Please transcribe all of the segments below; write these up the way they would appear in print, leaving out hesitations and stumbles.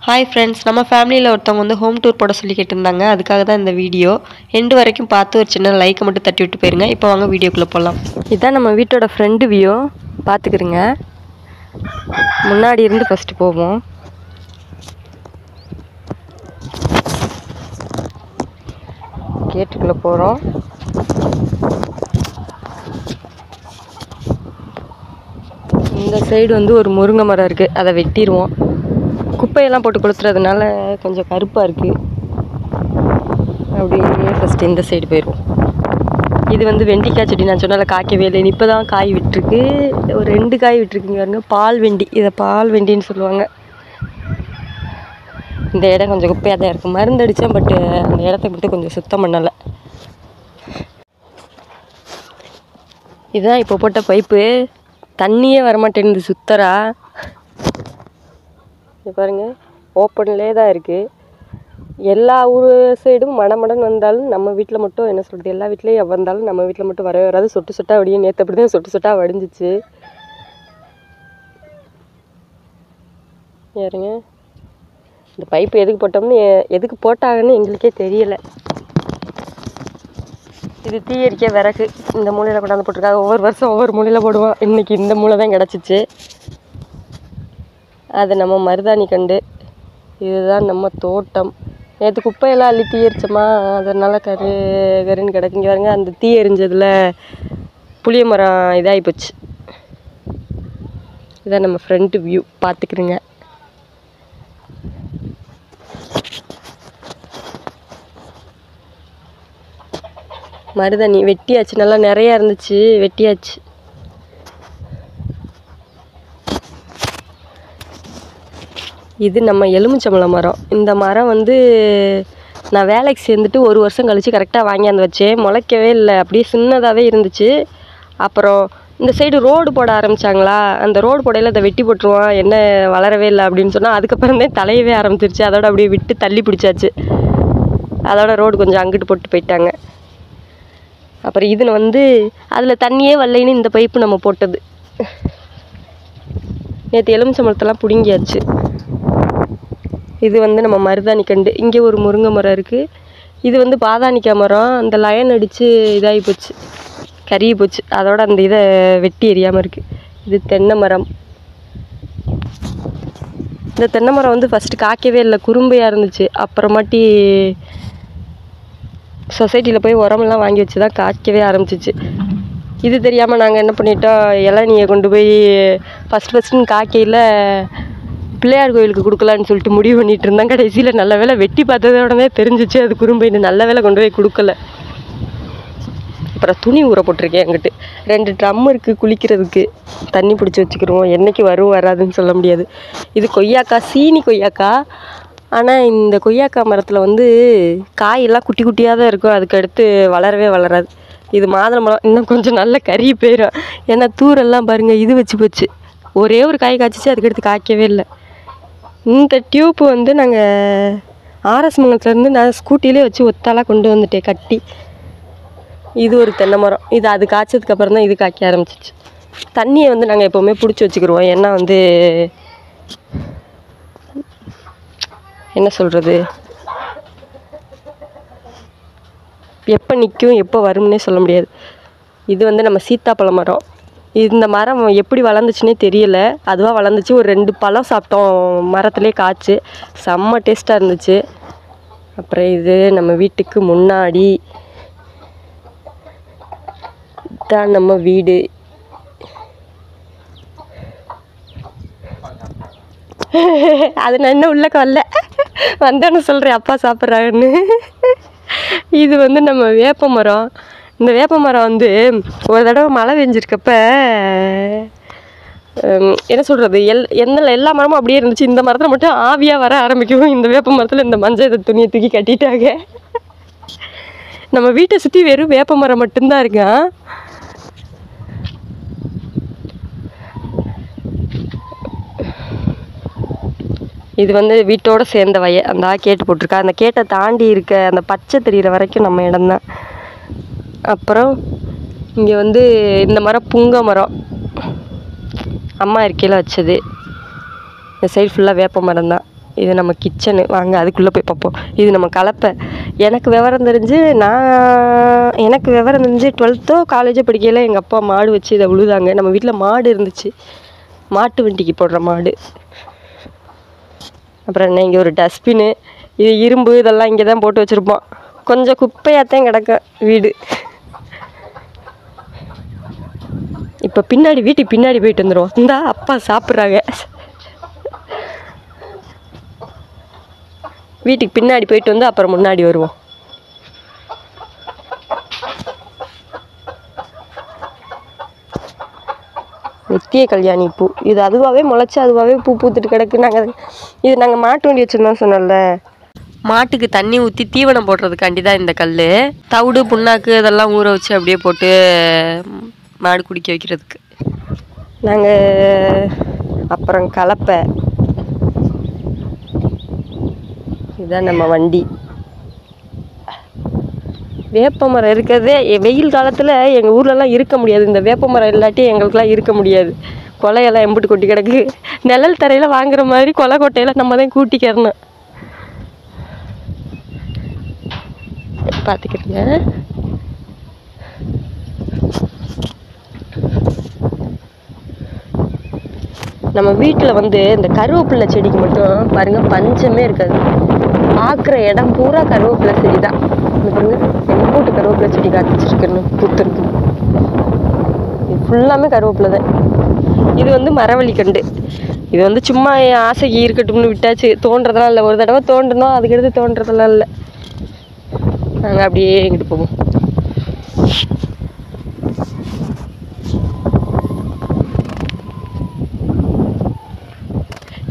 Hi friends, நம்ம ஃபேமிலியில் ஒருத்தவங்க வந்து ஹோம் டூர் போட சொல்லி கேட்டிருந்தாங்க. அதுக்காக தான் இந்த வீடியோ. எண்டு வரைக்கும் பார்த்து ஒரு சின்ன லைக்கை மட்டும் தட்டி விட்டு போயிருங்க. இப்போ வாங்க வீடியோக்குள்ளே போகலாம். இதுதான் நம்ம வீட்டோட ஃப்ரண்ட் வியூ. பார்த்துக்குறங்க. முன்னாடி இருந்து ஃபஸ்ட்டு போவோம். கேட்டுக்குள்ளே போகிறோம். இந்த சைடு வந்து ஒரு முருங்கை மரம் இருக்குது. அதை வெட்டிடுவோம். குப்பையெல்லாம் போட்டு கொளுத்துறதுனால கொஞ்சம் கருப்பாக இருக்குது. அப்படியே ஃபஸ்ட்டு இந்த சைடு போயிடுவோம். இது வந்து வெண்டிக்காய் செடி. நான் சொன்னால காய்க்கவே இல்லை. இப்போ தான் காய் விட்டுருக்கு. ஒரு 2 காய் விட்டுருக்குங்க பாருங்க. பால் வெண்டி. இதை பால் வெண்டின்னு சொல்லுவாங்க. இந்த இடம் கொஞ்சம் குப்பையாக தான் இருக்குது. மருந்து அடித்தேன், பட்டு அந்த இடத்த மட்டும் கொஞ்சம் சுத்தம் பண்ணலை. இதுதான் இப்போ போட்ட பைப்பு. தண்ணியே வரமாட்டேங்குது சுத்தரா. பாருங்கள், ஓப்பன்லே தான் இருக்குது. எல்லா ஊர் சைடும் மடமடன் வந்தாலும் நம்ம வீட்டில் மட்டும் என்ன சொல்கிறது, எல்லா வீட்லேயும் வந்தாலும் நம்ம வீட்டில் மட்டும் வரவே வராது. சொட்டு சொட்டாக வடியும். நேற்று அப்படி தான் சொட்டு சொட்டாக வடிஞ்சிச்சு. யாருங்க இந்த பைப்பு எதுக்கு போட்டோம்னு, எதுக்கு போட்டாங்கன்னு எங்களுக்கே தெரியலை. இது தீ எரிக்க விறகு. இந்த மூலையில் கொண்டாந்து போட்டிருக்காங்க. ஒவ்வொரு வருஷம் ஒவ்வொரு மூலையில் போடுவோம். இன்றைக்கி இந்த மூலை தான் கிடச்சிச்சு. அது நம்ம மருதாணி கண்டு. இதுதான் நம்ம தோட்டம். நேற்று குப்பையெல்லாம் அள்ளி தீ எரிச்சோமா, அதனால் கருன்னு கிடக்குங்க பாருங்க. அந்த தீ எரிஞ்சதில் புளிய மரம் இதாகி போச்சு. இதான் நம்ம ஃப்ரண்ட் வியூ. பார்த்துக்குறேங்க. மருதாணி வெட்டியாச்சு. நல்லா நிறையா இருந்துச்சு, வெட்டியாச்சு. இது நம்ம எலுமிச்சம்பழம் மரம். இந்த மரம் வந்து நான் வேலைக்கு சேர்ந்துட்டு 1 வருஷம் கழித்து கரெக்டாக வாங்கியாந்து வச்சேன். முளைக்கவே இல்லை, அப்படியே சின்னதாகவே இருந்துச்சு. அப்புறம் இந்த சைடு ரோடு போட ஆரம்பித்தாங்களா, அந்த ரோடு போடையில் அதை வெட்டி போட்டுருவான், என்ன வளரவே இல்லை அப்படின்னு சொன்னால், அதுக்கப்புறம் தான் தலையவே ஆரம்பிச்சிருச்சு. அதோட அப்படியே விட்டு தள்ளி பிடிச்சாச்சு. அதோட ரோடு கொஞ்சம் அங்கிட்டு போட்டு போயிட்டாங்க. அப்புறம் இது வந்து அதில் தண்ணியே வரலைன்னு இந்த பைப்பு நம்ம போட்டது. நேற்று எலுமிச்சம்பழத்தெல்லாம் பிடுங்கியாச்சு. இது வந்து நம்ம மருதாணி கண்டு. இங்கே ஒரு முருங்கை மரம் இருக்குது. இது வந்து பாதாணிக்காய் மரம். அந்த லயன் அடித்து இதாகி போச்சு, கருகி போச்சு. அதோட அந்த இதை வெட்டி எரியாமல் இருக்குது. இது தென்னை மரம். இந்த தென்னை மரம் வந்து ஃபஸ்ட்டு காய்க்கவே இல்லை, குறும்பையாக இருந்துச்சு. அப்புறமாட்டி சொசைட்டியில் போய் உரமெல்லாம் வாங்கி வச்சு தான் காய்க்கவே ஆரம்பிச்சிச்சு. இது தெரியாமல் நாங்கள் என்ன பண்ணிட்டோம், இளநியை கொண்டு போய் ஃபஸ்ட்டுன்னு காய்க்கையில் பிள்ளையார் கோயிலுக்கு கொடுக்கலான்னு சொல்லிட்டு முடிவு பண்ணிகிட்டு இருந்தேன். கடைசியில் நல்ல வேலை வெட்டி பார்த்ததோடனே தெரிஞ்சிச்சு அது குறும்பைன்னு. நல்ல வேலை கொண்டு போய் கொடுக்கல. அப்புறம் துணி ஊற போட்டிருக்கேன். என்கிட்ட 2 ட்ரம் இருக்குது குளிக்கிறதுக்கு. தண்ணி பிடிச்சி வச்சுக்கிடுவோம். என்றைக்கு வரும் வராதுன்னு சொல்ல முடியாது. இது கொய்யாக்காய், சீனி கொய்யாக்காய். ஆனால் இந்த கொய்யாக்காய் மரத்தில் வந்து காயெல்லாம் குட்டி குட்டியாக தான் இருக்கும். அதுக்கு அடுத்து வளரவே வளராது. இது மாதுளை மரம். இன்னும் கொஞ்சம் நல்ல கறி போயிடும். ஏன்னா தூரெல்லாம் பாருங்கள், இது வச்சு போச்சு. ஒரே ஒரு காய் காய்ச்சிச்சு, அதுக்கடுத்து காய்க்கவே இல்லை. இந்த டியூப்பு வந்து நாங்கள் ஆர்எஸ் மங்கலத்துலேருந்து நான் ஸ்கூட்டிலே வச்சு ஒத்தாலாக கொண்டு வந்துட்டேன் கட்டி. இது ஒரு தென்னை மரம். இது அது காய்ச்சதுக்கப்புறம் தான் இது காய்க்க ஆரம்பிச்சிச்சு. தண்ணியை வந்து நாங்கள் எப்போவுமே பிடிச்சி வச்சுக்கிடுவோம். ஏன்னா வந்து என்ன சொல்கிறது, எப்போ நிற்கும் எப்போ வரும்னே சொல்ல முடியாது. இது வந்து நம்ம சீத்தாப்பழ மரம். இந்த மரம் எப்படி வளர்ந்துச்சுன்னே தெரியல. அதுவாக வளர்ந்துச்சு. ஒரு 2 பழம் சாப்பிட்டோம் மரத்துலேயே காய்ச்சி. செம்ம டேஸ்ட்டாக இருந்துச்சு. அப்புறம் இது நம்ம வீட்டுக்கு முன்னாடி தான் நம்ம வீடு. அது நான் இன்னும் உள்ளக்க வரல, வந்தோன்னு சொல்கிறேன் அப்பா சாப்பிட்றாங்கன்னு. இது வந்து நம்ம வேப்ப மரம். இந்த வேப்ப மரம் வந்து ஒரு தடவை மழை பெஞ்சிருக்கப்ப என்ன சொல்கிறது, எல்லா மரமும் அப்படியே இருந்துச்சு. இந்த மரத்தில் மட்டும் ஆவியாக வர ஆரம்பிக்கும். இந்த வேப்ப மரத்தில் இந்த மஞ்சள் துணியை தூக்கி கட்டிட்டாங்க. நம்ம வீட்டை சுற்றி வெறும் வேப்ப மரம் மட்டும்தான் இருக்கா. இது வந்து வீட்டோடு சேர்ந்த வய. அந்த கேட்டு போட்டிருக்கா. அந்த கேட்டை தாண்டி இருக்க அந்த பச்சை தெரிகிற வரைக்கும் நம்ம இடம்தான். அப்புறம் இங்கே வந்து இந்த மரம் புங்க மரம். அம்மா இருக்கையில் வச்சது. இந்த சைடு ஃபுல்லாக வேப்ப மரம் தான். இது நம்ம கிச்சனு. வாங்க அதுக்குள்ளே போய் பார்ப்போம். இது நம்ம கலப்பை. எனக்கு விவரம் தெரிஞ்சு 12தோ காலேஜோ படிக்கையில் எங்கள் அப்பா மாடு வச்சு இதை உழுதாங்க. நம்ம வீட்டில் மாடு இருந்துச்சு, மாட்டு வண்டிக்கு போடுற மாடு. அப்புறம் என்ன, இங்கே ஒரு டஸ்ட்பின்னு, இது இரும்பு, இதெல்லாம் இங்கே தான் போட்டு வச்சுருப்போம். கொஞ்சம் குப்பையாகத்தான் கிடக்கும் வீடு. இப்போ வீட்டுக்கு பின்னாடி போயிட்டு வந்துடுவோம். இந்தா அப்பா சாப்பிட்றாங்க. வீட்டுக்கு பின்னாடி போயிட்டு வந்து அப்புறம் முன்னாடி வருவோம். நித்திய கல்யாணி பூ, இது அதுவாகவே முளைச்சி அதுவாகவே பூ பூத்துட்டு கிடக்கு. நாங்கள் மாட்டு வண்டி வச்சுருந்தோம் சொன்னோம்ல, மாட்டுக்கு தண்ணி ஊற்றி தீவனம் போடுறதுக்காண்டி தான் இந்த கல். தவிடு புண்ணாக்கு இதெல்லாம் ஊற வச்சு அப்படியே போட்டு மாடு குடிக்க வைக்கிறதுக்கு. அப்புறம் கலப்பை, இதுதான் நம்ம வண்டி. வேப்ப மரம் இருக்கிறதே வெயில் காலத்தில் எங்கள் ஊர்லலாம் இருக்க முடியாது. இந்த வேப்ப மரம் இல்லாட்டி எங்களுக்கெலாம் இருக்க முடியாது. கொலையெல்லாம் எம்பிட்டு கொட்டி கிடக்கு. நிழல் தரையில் வாங்குற மாதிரி கொலை கொட்டையில் நம்ம தான் கூட்டிக்கிறணும். பார்த்துக்கிட்டுங்க. நம்ம வீட்டில் இந்த கருவேப்பிலை செடிக்கு மட்டும் பாருங்கள் பஞ்சமே இருக்காது. பார்க்குற இடம் பூரா கருவேப்பிலை செடி தான். பாருங்க எங்கூட்டு கருவேப்பிலை செடி காய்ச்சிருக்குன்னு பூத்துருக்கு. இது ஃபுல்லாமே கருவேப்பிலை தான். இது மரவள்ளி கண்டு. இது சும்மா ஆசைக்கு இருக்கட்டும்னு விட்டாச்சு. தோன்றதெல்லாம் இல்லை. ஒரு தடவை தோன்றணும், அதுக்கடுத்து தோன்றதெல்லாம் இல்லை. நாங்கள் அப்படியே எங்கிட்டு போவோம்.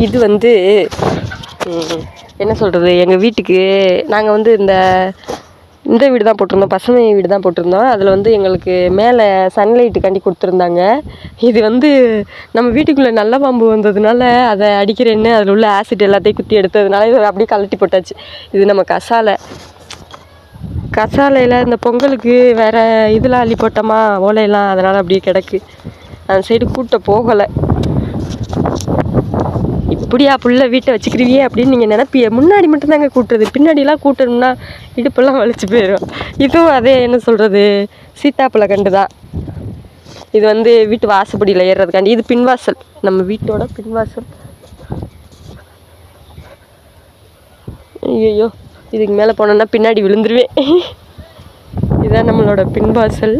இது என்ன சொல்கிறது, எங்கள் வீட்டுக்கு நாங்கள் இந்த வீடு தான் போட்டிருந்தோம், பசுமை வீடு தான் போட்டிருந்தோம். அதில் எங்களுக்கு மேலே சன்லைட்டு கண்டி கொடுத்துருந்தாங்க. இது நம்ம வீட்டுக்குள்ளே நல்ல பாம்பு வந்ததுனால அதை அடிக்கிறேன்னு அதில் உள்ள ஆசிட் எல்லாத்தையும் குத்தி எடுத்ததுனால இதை அப்படியே கழட்டி போட்டாச்சு. இது நம்ம கசாலையில் இந்த பொங்கலுக்கு வேறு இதெல்லாம் அள்ளி போட்டோமா ஓலையெல்லாம், அதனால் அப்படியே கிடக்கு. அந்த சைடு கூட்ட போகலை. இப்படியா புள்ள வீட்டை வச்சுக்கிறியே அப்படின்னு நீங்கள் நினைப்பிய. முன்னாடி மட்டும்தாங்க கூட்டுறது, பின்னாடிலாம் கூட்டணும்னா இடுப்பெல்லாம் வலிச்சு போயிடும். இதுவும் அதே என்ன சொல்கிறது, சீத்தாப்பழ கண்டு தான். இது வீட்டு வாசப்படியில் ஏறுறதுக்காண்டி. இது பின்வாசல், நம்ம வீட்டோட பின்வாசல். ஐயோ இதுக்கு மேலே போனோன்னா பின்னாடி விழுந்துருவேன். இதுதான் நம்மளோட பின்வாசல்.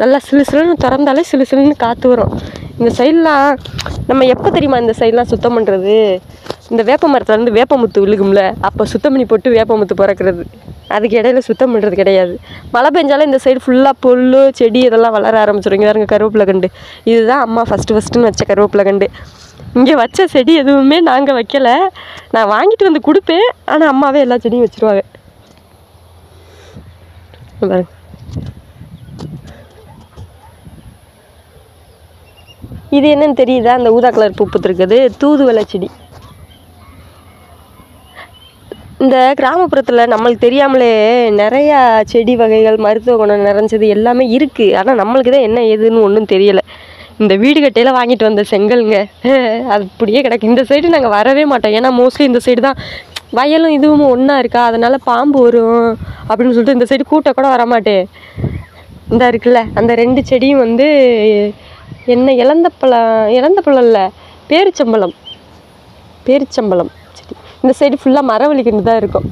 நல்லா சிலுன்னு திறந்தாலே சிலுன்னு காற்று வரும். இந்த சைட்லாம் நம்ம எப்போ தெரியுமா இந்த சைட்லாம் சுத்தம் பண்ணுறது, இந்த வேப்ப மரத்துலேருந்து வேப்பமுத்து விழுகும்ல, அப்போ சுத்தம் பண்ணி போட்டு வேப்பமுத்து பிறக்கிறது. அதுக்கு இடையில சுத்தம் பண்ணுறது கிடையாது. மழை பெஞ்சாலும் இந்த சைடு ஃபுல்லாக புல் செடி இதெல்லாம் வளர ஆரம்பிச்சிடும். இங்கே பாருங்க கருவேப்பிலை கண்டு. இதுதான் அம்மா ஃபஸ்ட்டுன்னு வச்ச கருவேப்பிலை கண்டு. இங்கே வச்ச செடி எதுவுமே நாங்கள் வைக்கலை. நான் வாங்கிட்டு வந்து கொடுப்பேன், ஆனால் அம்மாவே எல்லா செடியும் வச்சுருவாங்க. பாருங்க இது என்னன்னு தெரியுதா, அந்த ஊதா கலர் பூ பூத்துருக்குது தூதுவளை செடி. இந்த கிராமப்புறத்தில் நம்மளுக்கு தெரியாமலே நிறையா செடி வகைகள் மருத்துவ குணம் நிறைஞ்சது எல்லாமே இருக்குது. ஆனால் நம்மளுக்கு தான் என்ன ஏதுன்னு ஒன்றும் தெரியலை. இந்த வீடு கட்டையில் வாங்கிட்டு வந்த செங்கல்ங்க அது அப்படியே கிடக்கு. இந்த சைடு நாங்கள் வரவே மாட்டோம், ஏன்னா மோஸ்ட்லி இந்த சைடு தான் வயலும் இதுவும் ஒன்றா இருக்கா, அதனால் பாம்பு வரும் அப்படின்னு சொல்லிட்டு இந்த சைடு கூட்ட கூட வரமாட்டேன். இந்த இருக்குல்ல அந்த 2 செடியும் என்ன இழந்த பழம் இல்லை, பேரிச்சம்பழம் செடி. இந்த சைடு ஃபுல்லாக மரவள்ளிக்கன்று தான் இருக்கும்.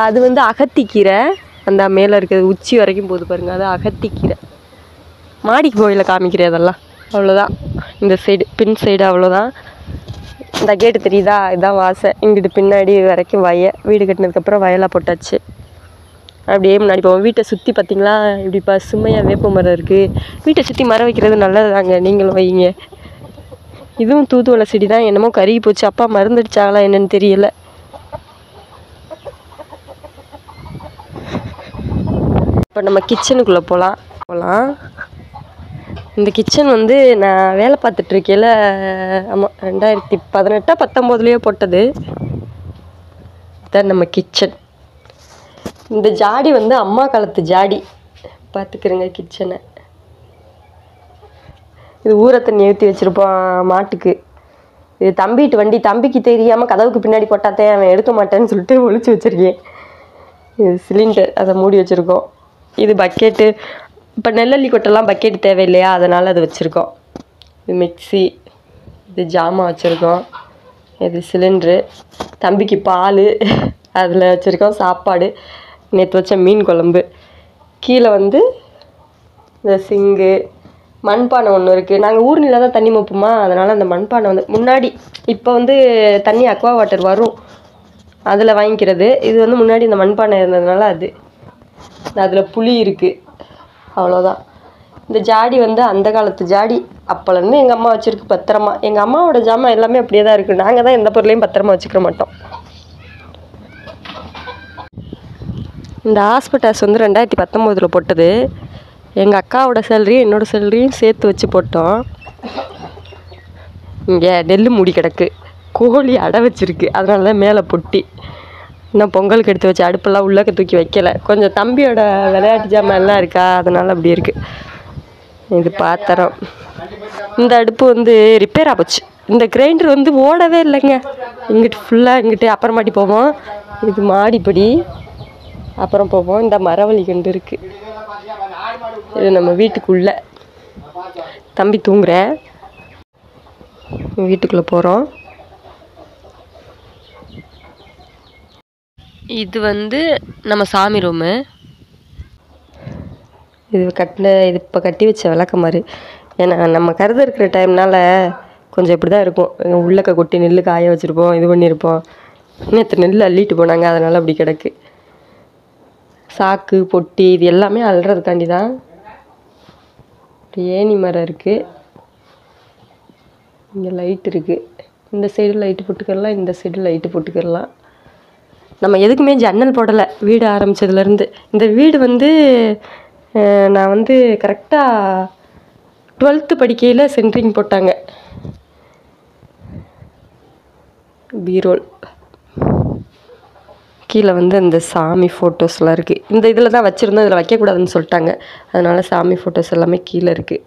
அது அகத்திக்கீரை. அந்த மேலே இருக்கிறது உச்சி வரைக்கும் போகுது பாருங்கள், அது அகத்திக்கீரை. மாடிக்கு போயில காமிக்கிறேன் அதெல்லாம். அவ்வளோதான் இந்த சைடு, பின் சைடு அவ்வளோதான். இந்த கேட்டு தெரியுதா, இதுதான் வாசை. இங்கிட்டு பின்னாடி வரைக்கும் வீடு கட்டினதுக்கப்புறம் வயலாக போட்டாச்சு. அப்படியே முன்னாடி போவோம். வீட்டை சுற்றி பார்த்திங்களா இப்படி பசுமையாக வேப்ப மரம் இருக்குது. வீட்டை சுற்றி மரம் வைக்கிறது நல்லது தாங்க, நீங்களும் வைங்க. இதுவும் தூதுவளை செடி தான், என்னமோ கருகி போச்சு. அப்பா மருந்தடிச்சாங்களா என்னன்னு தெரியல. இப்போ நம்ம கிச்சனுக்குள்ளே போகலாம். இந்த கிச்சன் நான் வேலை பார்த்துட்ருக்கையில், ஆமாம் 2018-19 போட்டது. இதுதான் நம்ம கிச்சன். இந்த ஜாடி அம்மா காலத்து ஜாடி. பார்த்துக்கிறேங்க கிச்சனை. இது ஊற தண்ணி ஊற்றி வச்சுருப்போம் மாட்டுக்கு. இது தம்பிட்டு வண்டி, தம்பிக்கு தெரியாமல் கதவுக்கு பின்னாடி போட்டாத்தே அவன் எடுக்க மாட்டேன்னு சொல்லிட்டு ஒளிச்சு வச்சுருக்கேன். இது சிலிண்டர், அதை மூடி வச்சுருக்கோம். இது பக்கெட்டு, இப்போ நெல்லள்ளி கொட்டெல்லாம் பக்கெட்டு தேவையில்லையா, அதனால் அது வச்சுருக்கோம். இது மிக்சி, இது ஜாமான் வச்சுருக்கோம். இது சிலிண்ட்ரு, தம்பிக்கு பால் அதில் வச்சுருக்கோம். சாப்பாடு, நேற்று வச்ச மீன் குழம்பு. கீழே வந்து இந்த சிங்கு, மண்பானை ஒன்று இருக்குது. நாங்கள் ஊர்னியில் தான் தண்ணி மோப்போமா, அதனால் அந்த மண்பானை வந்து முன்னாடி, இப்போ வந்து தண்ணி அக்வா வாட்டர் வரும் அதில் வாங்கிக்கிறது. இது வந்து முன்னாடி இந்த மண்பானை இருந்ததுனால அது அதில் புளி இருக்குது, அவ்வளோதான். இந்த ஜாடி வந்து அந்த காலத்து ஜாடி, அப்போலேருந்து எங்கள் அம்மா வச்சுருக்கு பத்திரமா. எங்கள் அம்மாவோட ஜாமான் எல்லாமே அப்படியே தான் இருக்குது. நாங்கள் தான் எந்த பொருளையும் பத்திரமா வச்சுக்க மாட்டோம். இந்த ஹாஸ்பிட்டல்ஸ் வந்து 2019 போட்டது. எங்கள் அக்காவோட சேலரி என்னோடய சேலரியும் சேர்த்து வச்சு போட்டோம். இங்கே நெல் மூடி கிடக்கு, கோழி அடை வச்சுருக்கு, அதனால தான் மேலே பொட்டி. இன்னும் பொங்கலுக்கு எடுத்து வச்சு அடுப்பெல்லாம் உள்ளக்க தூக்கி வைக்கலை. கொஞ்சம் தம்பியோட விளையாட்டு ஜாமான் எல்லாம் இருக்கா, அதனால் அப்படி இருக்குது. இது பாத்திரம். இந்த அடுப்பு வந்து ரிப்பேராக போச்சு. இந்த கிரைண்டர் வந்து ஓடவே இல்லைங்க. இங்கிட்டு ஃபுல்லாக இங்கிட்டு அப்புறமாட்டி போவோம். இது மாடிப்படி, அப்புறம் போவோம். இந்த மரவள்ளி கண்டு இருக்குது. இது நம்ம வீட்டுக்குள்ளே. தம்பி தூங்குற, வீட்டுக்குள்ளே போகிறோம். இது வந்து நம்ம சாமி ரூமு. இது இது இப்போ கட்டி வச்ச விளக்கமாறு. ஏன்னா நம்ம கருது இருக்கிற டைம்னால கொஞ்சம் இப்படி தான் இருக்கும். உள்ளக்க கொட்டி நெல் காய வச்சுருப்போம், இது பண்ணியிருப்போம். நேற்று நெல் அள்ளிட்டு போனாங்க, அதனால் அப்படி கிடக்கு. சாக்கு பொட்டி இது எல்லாமே அள்ளுறதுக்காண்டி தான். ஏணி மரம் இருக்குது, இங்கே லைட் இருக்குது. இந்த சைடு லைட்டு போட்டுக்கிறலாம், இந்த சைடு லைட்டு போட்டுக்கிறலாம். நம்ம எதுக்குமே ஜன்னல் போடலை வீடு ஆரம்பித்ததுலேருந்து. இந்த வீடு வந்து நான் வந்து கரெக்டாக 12th படிக்கையில் சென்ட்ரிங் போட்டாங்க. பீரோல் கீழே வந்து அந்த சாமி ஃபோட்டோஸ்லாம் இருக்குது. இந்த இதில் தான் வச்சுருந்தோம், இதில் வைக்கக்கூடாதுன்னு சொல்லிட்டாங்க. அதனால் சாமி ஃபோட்டோஸ் எல்லாமே கீழே இருக்குது.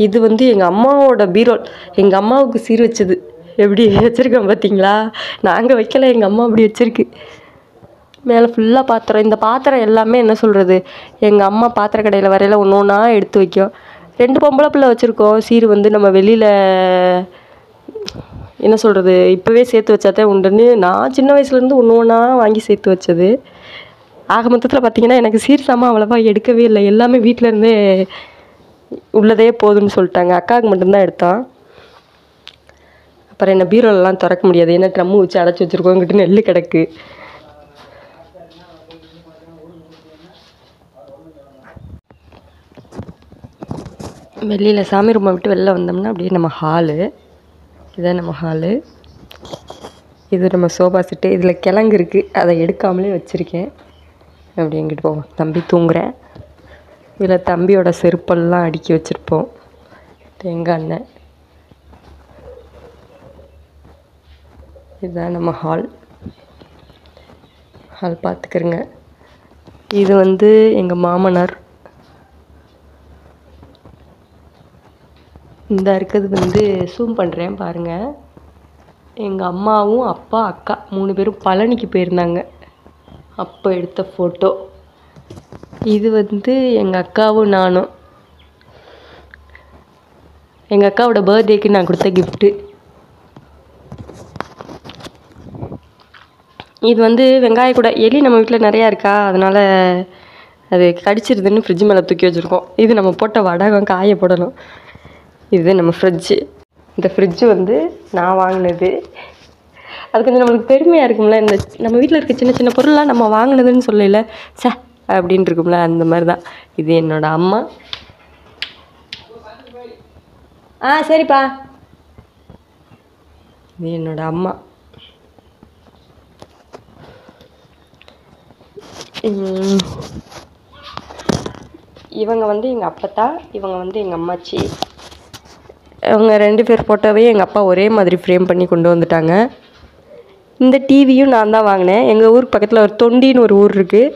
இது வந்து எங்கள் அம்மாவோட பீரோல். எங்கள் அம்மாவுக்கு சீர் வச்சது. எப்படி வச்சுருக்கோம் பார்த்தீங்களா? நாங்கள் வைக்கல, எங்கள் அம்மா அப்படி வச்சுருக்கு. மேலே ஃபுல்லாக பாத்திரம். இந்த பாத்திரம் எல்லாமே என்ன சொல்கிறது, எங்கள் அம்மா பாத்திர கடையில் வரையில் ஒன்று ஒன்றா எடுத்து வைக்கும். 2 பொம்பளை பிள்ளை வச்சுருக்கோம். சீர் வந்து நம்ம வெளியில் என்ன சொல்கிறது, இப்போவே சேர்த்து வச்சாதான் உண்டுன்னு நான் சின்ன வயசுலேருந்து ஒன்று ஒன்றா வாங்கி சேர்த்து வச்சது. ஆக மொத்தத்தில் பார்த்திங்கன்னா எனக்கு சீர் சாமான் அவ்வளோவா எடுக்கவே இல்லை. எல்லாமே வீட்டிலேருந்தே உள்ளதே போதும்னு சொல்லிட்டாங்க. அக்காவுக்கு மட்டும்தான் எடுத்தோம். அப்புறம் என்ன பீரோலெலாம் திறக்க முடியாது, ஏன்னா ட்ரம்மு வச்சு அடைச்சி வச்சுருக்கோம். இங்கிட்ட நெல் கிடக்கு. வெளியில் சாமி ரூமை விட்டு வெளில வந்தோம்னா அப்படியே நம்ம ஹாலு. இதுதான் நம்ம ஹாலு. இது நம்ம சோஃபா செட்டு. இதில் கிழங்கு இருக்குது, அதை எடுக்காமலே வச்சுருக்கேன். அப்படி எங்கிட்டு போவோம். தம்பி தூங்குறேன். இதில் தம்பியோட செருப்பெல்லாம் அடுக்கி வச்சுருப்போம். எங்கள் அண்ணன். இதுதான் நம்ம ஹால். பார்த்துக்கிறங்க. இது வந்து எங்கள் மாமனார். இந்த இருக்கிறது வந்து ஜூம் பண்ணுறேன் பாருங்கள். எங்கள் அம்மாவும் அப்பா அக்கா 3 பேரும் பழனிக்கு போயிருந்தாங்க, அப்போ எடுத்த ஃபோட்டோ. இது வந்து எங்கள் அக்காவும் நானும். எங்கள் அக்காவோட பர்த்டேக்கு நான் கொடுத்த கிஃப்ட்டு. இது வந்து வெங்காய கூட. எலி நம்ம வீட்டில் நிறையா இருக்கா, அதனால் அது கடிச்சிருதுன்னு ஃப்ரிட்ஜ் மேலே தூக்கி வச்சுருக்கோம். இது நம்ம போட்ட வடகம் காய போடணும். இது நம்ம ஃப்ரிட்ஜு. இந்த ஃப்ரிட்ஜு வந்து நான் வாங்கினது. அது கொஞ்சம் நம்மளுக்கு பெருமையாக இருக்கும்ல. இந்த நம்ம வீட்டில் இருக்க சின்ன சின்ன பொருள்லாம் நம்ம வாங்கினதுன்னு சொல்லல அப்படின்னு இருக்கும்ல, அந்த மாதிரி தான். இது என்னோடய அம்மா. சரிப்பா. இது என்னோடய அம்மா. இவங்க வந்து எங்கள் அப்பத்தா, இவங்க வந்து எங்கள் அம்மாச்சி. அவங்க 2 பேர் ஃபோட்டோவே எங்கள் அப்பா ஒரே மாதிரி ஃப்ரேம் பண்ணி கொண்டு வந்துட்டாங்க. இந்த டிவியும் நான் தான் வாங்கினேன். எங்கள் ஊருக்கு பக்கத்தில் ஒரு தொண்டின்னு ஒரு ஊர் இருக்குது.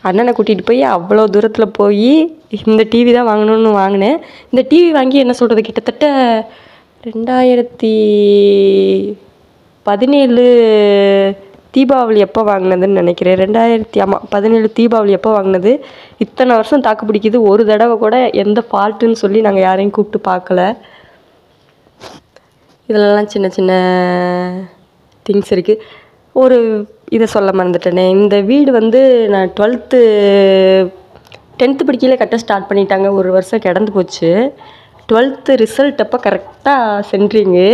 அண்ணனை கூட்டிகிட்டு போய் அவ்வளோ தூரத்தில் போய் இந்த டிவி தான் வாங்கணும்னு வாங்கினேன். இந்த டிவி வாங்கி என்ன சொல்கிறது, கிட்டத்தட்ட 2017 தீபாவளி எப்போ வாங்கினதுன்னு நினைக்கிறேன். 2017 தீபாவளி எப்போ வாங்கினது. இத்தனை வருஷம் தாக்கு பிடிக்குது. ஒரு தடவை கூட எந்த ஃபால்ட்டுன்னு சொல்லி நாங்கள் யாரையும் கூப்பிட்டு பார்க்கல. இதிலலாம் சின்ன சின்ன திங்ஸ் இருக்குது. ஒரு இதை சொல்ல மறந்துட்டேனே, இந்த வீடு வந்து நான் 10th படிக்கையில் கட்ட ஸ்டார்ட் பண்ணிட்டாங்க. ஒரு வருஷம் கிடந்து போச்சு. 12th ரிசல்ட் அப்போ கரெக்டாக சென்ட்ரிங்கு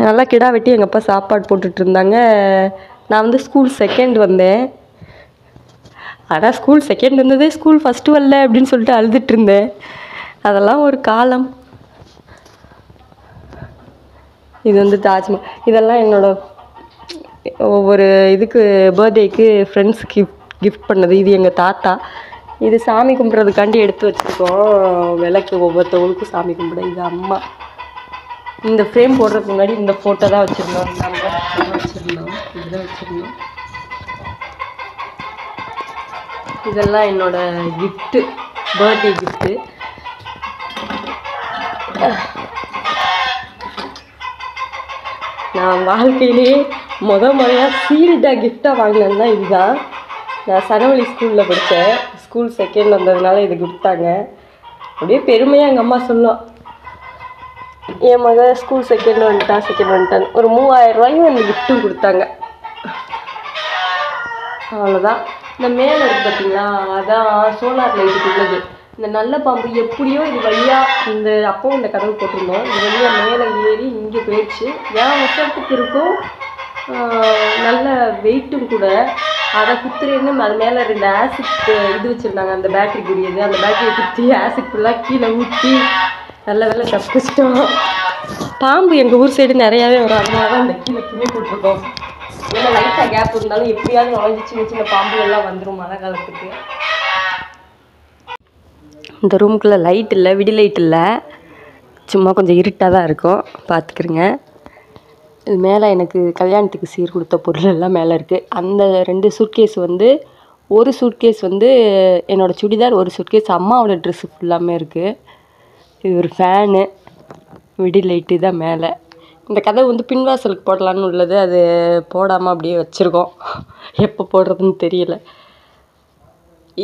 நல்லா கிடா வெட்டி எங்கள் அப்பா சாப்பாடு போட்டுட்டு இருந்தாங்க. நான் வந்து ஸ்கூல் செகண்ட் வந்தேன். ஆனால் ஸ்கூல் செகண்ட் வந்ததே ஸ்கூல் ஃபஸ்ட்டு வரல அப்படின்னு சொல்லிட்டு அழுதுட்டு இருந்தேன். அதெல்லாம் ஒரு காலம். இது வந்து தாஜ்மஹால். இதெல்லாம் என்னோடய ஒவ்வொரு இதுக்கு பர்த்டேக்கு ஃப்ரெண்ட்ஸ் கிஃப்ட் பண்ணது. இது எங்கள் தாத்தா. இது சாமி கும்பிட்றதுக்காண்டி எடுத்து வச்சுருக்கோம். விளக்கு ஒவ்வொருத்தவங்களுக்கும் சாமி கும்பிட. இது அம்மா. இந்த ஃப்ரேம் போடுறதுக்கு முன்னாடி இந்த ஃபோட்டோ தான் வச்சுருந்தோம். இதுதான் வச்சுருந்தோம். இதெல்லாம் என்னோடய கிஃப்ட்டு, பர்த்டே கிஃப்ட்டு. நான் வாழ்க்கையிலேயே முறையாக சீல்டாக கிஃப்டாக வாங்கினேன்னா இதுதான். நான் சனவழி ஸ்கூலில் படித்தேன். ஸ்கூல் செகண்ட் வந்ததுனால இது கொடுத்தாங்க. அப்படியே பெருமையாக எங்கள் அம்மா சொல்லும், என் மகள் ஸ்கூல் செகண்ட் வந்துட்டான். ஒரு 3000 ரூபாயும் அந்த கிஃப்ட்டும் கொடுத்தாங்க. அவ்வளோதான். இந்த மேலே இருக்குது பார்த்தீங்களா, அதான் சோலார் லைட்டுக்கு உள்ளது. இந்த நல்ல பாம்பு எப்படியோ இது வழியாக இந்த அப்பவும் இந்த கதவு போட்டிருந்தோம். இது வழியாக மேலே ஏறி இங்கே போயிடுச்சு. ஏன் வருஷத்துக்கு இருக்கும், நல்ல வெயிட்டும் கூட. அதை குத்துறேன்னு அது மேலே 2 ஆசிட் இது வச்சுருந்தாங்க. அந்த பேட்டரிக்குரியது. அந்த பேட்டரியை குத்தி ஆசிட் ஃபுல்லாக கீழே ஊற்றி நல்ல வேலை தப்பிச்சிட்டோம். பாம்பு எங்கள் ஊர் சைடு நிறையாவே வரும். அதனால தான் அந்த கீழே துணி போட்டிருக்கோம். ஏன்னா லைட்டாக கேப் இருந்தாலும் எப்படியாவது நுழைஞ்சி சின்ன சின்ன பாம்புகள்லாம் வந்துடும் மழை காலத்துக்கு. இந்த ரூமுக்குள்ளே லைட் இல்லை, விடி லைட் இல்லை, சும்மா கொஞ்சம் இருட்டாக தான் இருக்கும், பார்த்துக்குறேங்க. இது மேலே எனக்கு கல்யாணத்துக்கு சீர் கொடுத்த பொருள் எல்லாம் மேலே இருக்குது. அந்த 2 சூட்கேஸ் வந்து, ஒரு சூட்கேஸ் வந்து என்னோடய சுடிதார், ஒரு சூட்கேஸ் அம்மாவோட ட்ரெஸ்ஸு ஃபுல்லாமே இருக்குது. இது ஒரு ஃபேனு, விடி லைட்டு தான் மேலே. இந்த கதவு வந்து பின்வாசலுக்கு போடலான்னு உள்ளது. அது போடாமல் அப்படியே வச்சுருக்கோம். எப்போ போடுறதுன்னு தெரியல.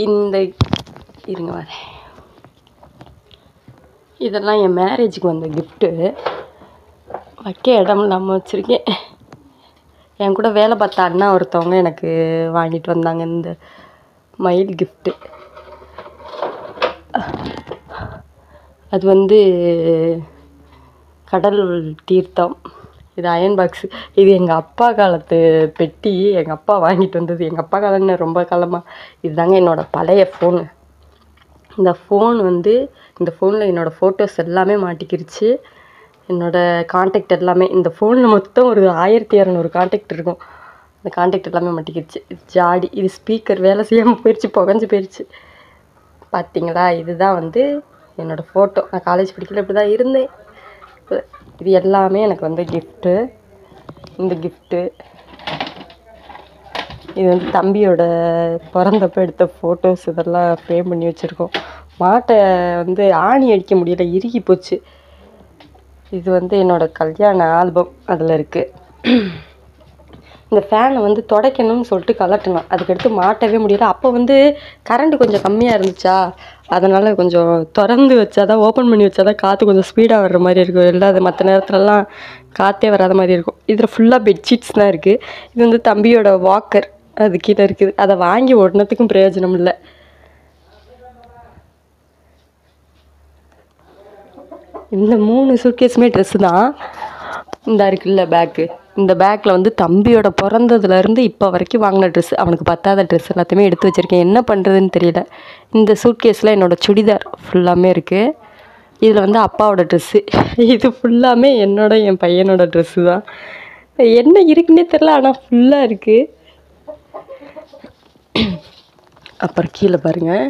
இந்த இருங்க வரேன். இதெல்லாம் என் மேரேஜுக்கு வந்த கிஃப்ட்டு. வைக்க இடம் இல்லாமல் வச்சுருக்கேன். என் கூட வேலை பார்த்த அண்ணா ஒருத்தவங்க எனக்கு வாங்கிட்டு வந்தாங்க இந்த மயில் கிஃப்ட்டு. அது வந்து கடல் தீர்த்தம். இது அயன் பாக்ஸு. இது எங்கள் அப்பா காலத்து பெட்டி. எங்கள் அப்பா வாங்கிட்டு வந்தது. எங்கள் அப்பா காலம்னு ரொம்ப காலமாக. இதுதாங்க என்னோடய பழைய ஃபோனு. இந்த ஃபோன் வந்து, இந்த ஃபோனில் என்னோடய ஃபோட்டோஸ் எல்லாமே மாட்டிக்கிருச்சு. என்னோடய கான்டாக்ட் எல்லாமே இந்த ஃபோனில் மொத்தம் ஒரு 1200 கான்டாக்ட் இருக்கும். அந்த கான்டாக்ட் எல்லாமே மாட்டிக்கிருச்சு. ஜாடி. இது ஸ்பீக்கர் வேலை செய்யாமல் போயிடுச்சு, புகஞ்சு போயிடுச்சு. பார்த்தீங்களா, இதுதான் வந்து என்னோடய ஃபோட்டோ. நான் காலேஜ் படிக்கல இப்படி தான் இருந்தேன். இது எல்லாமே எனக்கு வந்து கிஃப்ட்டு. இந்த கிஃப்ட்டு இது வந்து தம்பியோட பிறந்தப்போ எடுத்த ஃபோட்டோஸ். இதெல்லாம் ஃப்ரேம் பண்ணி வச்சுருக்கோம். மாட்டை வந்து ஆணி அடிக்க முடியல, இறுகி போச்சு. இது வந்து என்னோடய கல்யாண ஆல்பம் அதில் இருக்குது. இந்த ஃபேனை வந்து துடைக்கணும்னு சொல்லிட்டு கலட்டணும். அதுக்கடுத்து மாட்டவே முடியல. அப்போ வந்து கரண்ட்டு கொஞ்சம் கம்மியாக இருந்துச்சா, அதனால் கொஞ்சம் திறந்து வச்சா தான், ஓப்பன் பண்ணி வச்சா தான் காற்று கொஞ்சம் ஸ்பீடாக வர்ற மாதிரி இருக்கும். இல்லாத மற்ற நேரத்துலலாம் காற்றே வராத மாதிரி இருக்கும். இதில் ஃபுல்லாக பெட்ஷீட்ஸ் தான் இருக்குது. இது வந்து தம்பியோட வாக்கர், அது கீழே இருக்குது. அதை வாங்கி ஒன்றத்துக்கும் பிரயோஜனம் இல்லை. இந்த 3 சூட்கேஸுமே ட்ரெஸ்ஸு தான். இந்த இருக்குல்ல பேக்கு, இந்த பேக்கில் வந்து தம்பியோட பிறந்ததுலேருந்து இப்போ வரைக்கும் வாங்கின ட்ரெஸ், அவனுக்கு பத்தாத ட்ரெஸ் எல்லாத்தையுமே எடுத்து வச்சுருக்கேன். என்ன பண்ணுறதுன்னு தெரியல. இந்த சூட்கேஸில் என்னோடய சுடிதார் ஃபுல்லாமே இருக்குது. இதில் வந்து அப்பாவோட ட்ரெஸ்ஸு. இது ஃபுல்லாமே என் பையனோட ட்ரெஸ்ஸு தான். என்ன இருக்குன்னே தெரில, ஆனால் ஃபுல்லாக இருக்குது. அப்புறம் கீழே பாருங்கள்,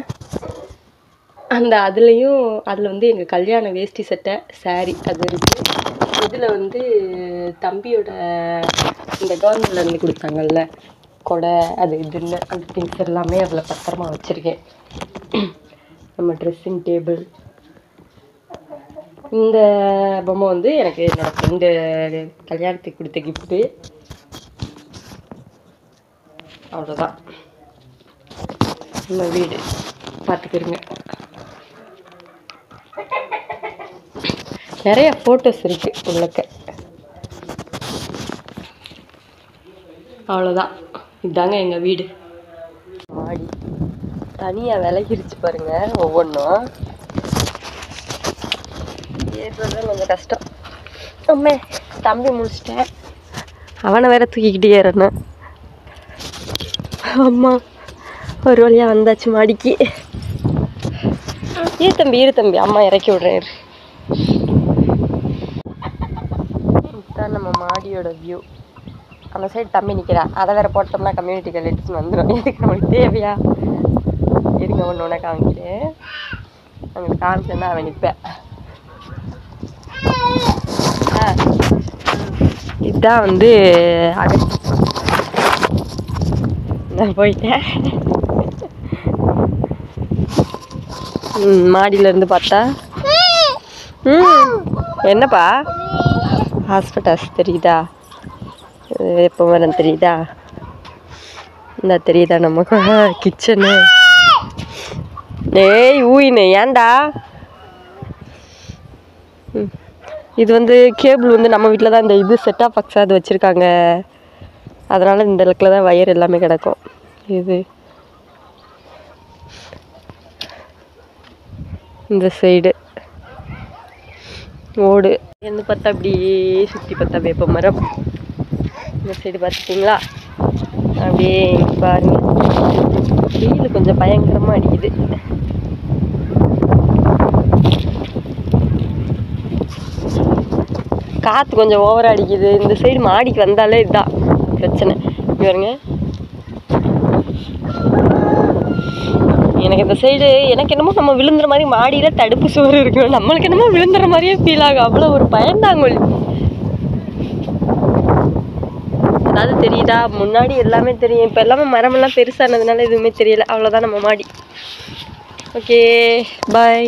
அந்த அதுலேயும் அதில் வந்து எங்கள் கல்யாண வேஷ்டி சட்டை சாரி அது இருக்குது. இதில் வந்து தம்பியோட இந்த கவர்மெண்ட்லேருந்து கொடுத்தாங்கல்ல கொடை அது இதுன்னு அந்த திங்ஸ் எல்லாமே அதில் பத்திரமா வச்சுருக்கேன். நம்ம ட்ரெஸ்ஸிங் டேபிள். இந்த பொம்மை வந்து எனக்கு என்னோடய ஃப்ரெண்டு கல்யாணத்துக்கு கொடுத்த கிஃப்ட்டு. அவ்வளோதான் நம்ம வீடு பார்த்துக்கிருங்க. நிறைய ஃபோட்டோஸ் இருக்குது உள்ளக்க. அவ்வளோதான், இதுதாங்க எங்கள் வீடு. மாடி தனியாக விலகிருச்சு பாருங்க. ஒவ்வொன்றும் ஏறுறது கொஞ்சம் கஷ்டம். அம்மே தம்பி முடிச்சிட்டேன், அவனை வேற தூக்கிக்கிட்டே ஏறணும். அம்மா ஒரு வழியாக வந்தாச்சு மாடிக்கு. இரு தம்பி அம்மா இறக்கி விட்றேன். இதுதான் நம்ம மாடியோட வியூ. அந்த சைடு தம்பி நிற்கிறா, அதை வேற போட்டோம்னா கம்யூனிட்டி கலெக்ஷன் வந்துடும். இதுக்கு நம்மளுக்கு தேவையா? இருங்க ஒன்று ஒன்று காமிக்கிறேன். அவங்களுக்கு காமிச்சேன்னா அவன் நிற்பேன். இதுதான் வந்து நான் போயிட்டேன். மாடியிலேருந்து பார்த்தா என்னப்பா ஹாஸ்பிட்டல்ஸ் தெரியுதா? எப்போ வர தெரியுதா? இந்த தெரியுதா நம்ம கிச்சனு? ஏய் ஊயினு ஏன்டா? இது வந்து கேபிள் வந்து நம்ம வீட்டில் தான் இந்த இது செட்டாப் பாக்ஸாக அது வச்சுருக்காங்க. அதனால் இந்த இடத்துல தான் வயர் எல்லாமே கிடக்கும். இது இந்த சைடு ஓடு என்ன பார்த்தா அப்படியே சுற்றி பார்த்தா வேப்ப மரம். இந்த சைடு பார்த்துட்டிங்களா? அப்படியே பாருங்க, வெயில் கொஞ்சம் பயங்கரமாக அடிக்குது. காற்று கொஞ்சம் ஓவராக அடிக்குது. இந்த சைடு மாடிக்கு வந்தாலே இதுதான் பிரச்சனை. பாருங்க, எனக்கு இந்த சைடு எனக்கு என்னமோ நம்ம விழுந்துற மாதிரி மாடியில் தடுப்பு சுவர் இருக்கணும். நம்மளுக்கு என்னமோ விழுந்துற மாதிரியே ஃபீல் ஆகும். அவ்வளோ ஒரு பயந்தாங்கொழி. அதாவது தெரியுதா? முன்னாடி எல்லாமே தெரியும், இப்போ எல்லாமே மரமெல்லாம் பெருசானதுனால எதுவுமே தெரியல. அவ்வளோதான் நம்ம மாடி. Okay bye.